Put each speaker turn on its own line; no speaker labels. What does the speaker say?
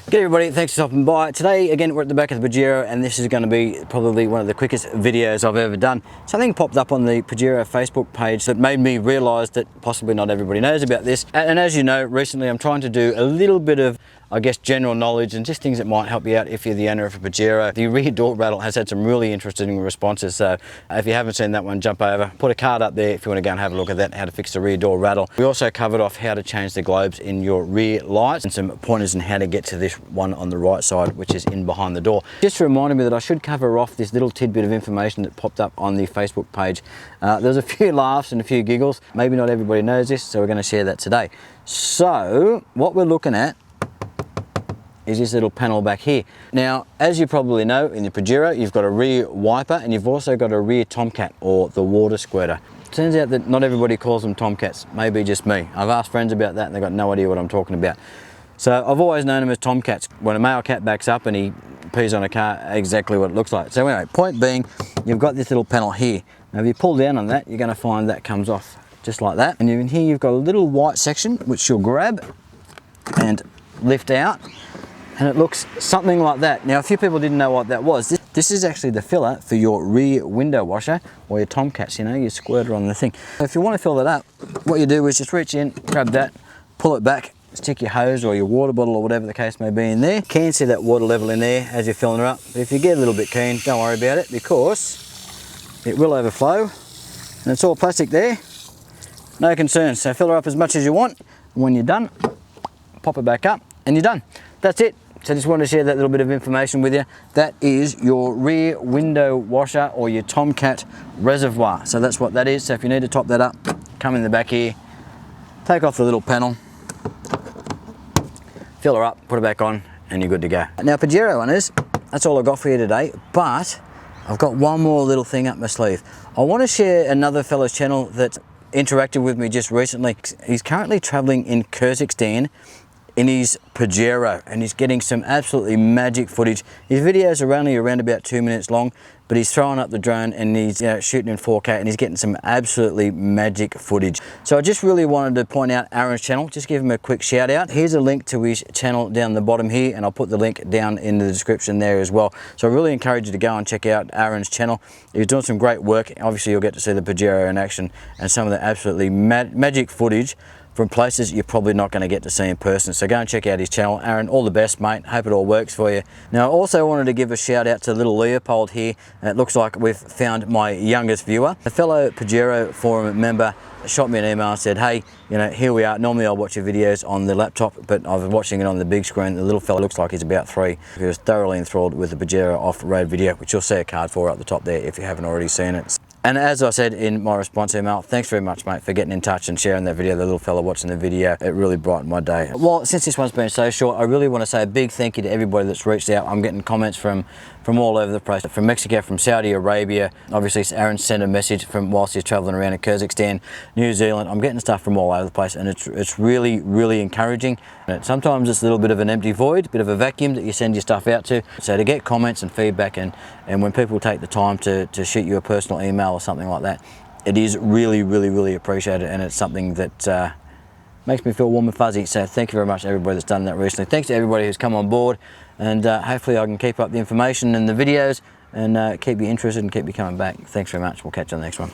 G'day everybody, thanks for stopping by. Today again we're at the back of the Pajero and this is going to be probably one of the quickest videos I've ever done. Something popped up on the Pajero Facebook page that made me realise that possibly not everybody knows about this. And as you know, recently I'm trying to do a little bit of, I guess, general knowledge and just things that might help you out if you're the owner of a Pajero. The Rear Door Rattle has had some really interesting responses, so if you haven't seen that one, jump over. Put a card up there if you want to go and have a look at that, how to fix the rear door rattle. We also covered off how to change the globes in your rear lights and some pointers on how to get to this one on the right side, which is in behind the door. Just reminded me that I should cover off this little tidbit of information that popped up on the Facebook page. There's a few laughs and a few giggles. Maybe not everybody knows this, so we're going to share that today. So what we're looking at is this little panel back here. Now, as you probably know, in the Pajero, you've got a rear wiper and you've also got a rear tomcat, or the water squirter. Turns out that not everybody calls them tomcats, maybe just me. I've asked friends about that and they've got no idea what I'm talking about. So I've always known them as tomcats. When a male cat backs up and he pees on a car, exactly what it looks like. So anyway, point being, you've got this little panel here. Now if you pull down on that, you're gonna find that comes off just like that. And in here you've got a little white section, which you'll grab and lift out. And it looks something like that. Now, a few people didn't know what that was. This is actually the filler for your rear window washer, or your tomcats, you know, your squirter on the thing. So if you want to fill that up, what you do is just reach in, grab that, pull it back, stick your hose or your water bottle or whatever the case may be in there. You can see that water level in there as you're filling her up. But if you get a little bit keen, don't worry about it, because it will overflow. And it's all plastic there, no concerns. So fill her up as much as you want. And when you're done, pop it back up and you're done. That's it. So I just wanted to share that little bit of information with you. That is your rear window washer or your tomcat reservoir. So that's what that is. So if you need to top that up, come in the back here, take off the little panel, fill her up, put it back on, and you're good to go. Now Pajero owners, that's all I got for you today, but I've got one more little thing up my sleeve. I want to share another fellow's channel that interacted with me just recently. He's currently traveling in Kazakhstan in his Pajero, and he's getting some absolutely magic footage. His videos are only around about 2 minutes long, but he's throwing up the drone and he's shooting in 4K and he's getting some absolutely magic footage. So I just really wanted to point out Aaron's channel, just give him a quick shout out. Here's a link to his channel down the bottom here, and I'll put the link down in the description there as well. So I really encourage you to go and check out Aaron's channel. He's doing some great work. Obviously you'll get to see the Pajero in action and some of the absolutely magic footage from places you're probably not going to get to see in person. So go and check out his channel. Aaron, all the best, mate. Hope it all works for you. Now, I also wanted to give a shout out to little Leopold here. It looks like we've found my youngest viewer. A fellow Pajero forum member shot me an email and said, hey, you know, here we are. Normally I'll watch your videos on the laptop, but I was watching it on the big screen. The little fella looks like he's about 3. He was thoroughly enthralled with the Pajero off-road video, which you'll see a card for up the top there if you haven't already seen it. And as I said in my response email, thanks very much, mate, for getting in touch and sharing that video, the little fella watching the video. It really brightened my day. Well, since this one's been so short, I really want to say a big thank you to everybody that's reached out. I'm getting comments from all over the place, from Mexico, from Saudi Arabia. Obviously, Aaron sent a message from whilst he's traveling around in Kazakhstan, New Zealand. I'm getting stuff from all over the place, and it's really, really encouraging. And sometimes it's a little bit of an empty void, a bit of a vacuum that you send your stuff out to. So to get comments and feedback, and when people take the time to shoot you a personal email or something like that, it is really, really, really appreciated, and it's something that makes me feel warm and fuzzy. So thank you very much to everybody that's done that recently. Thanks to everybody who's come on board, and hopefully I can keep up the information and the videos and keep you interested and keep you coming back. Thanks very much. We'll catch you on the next one.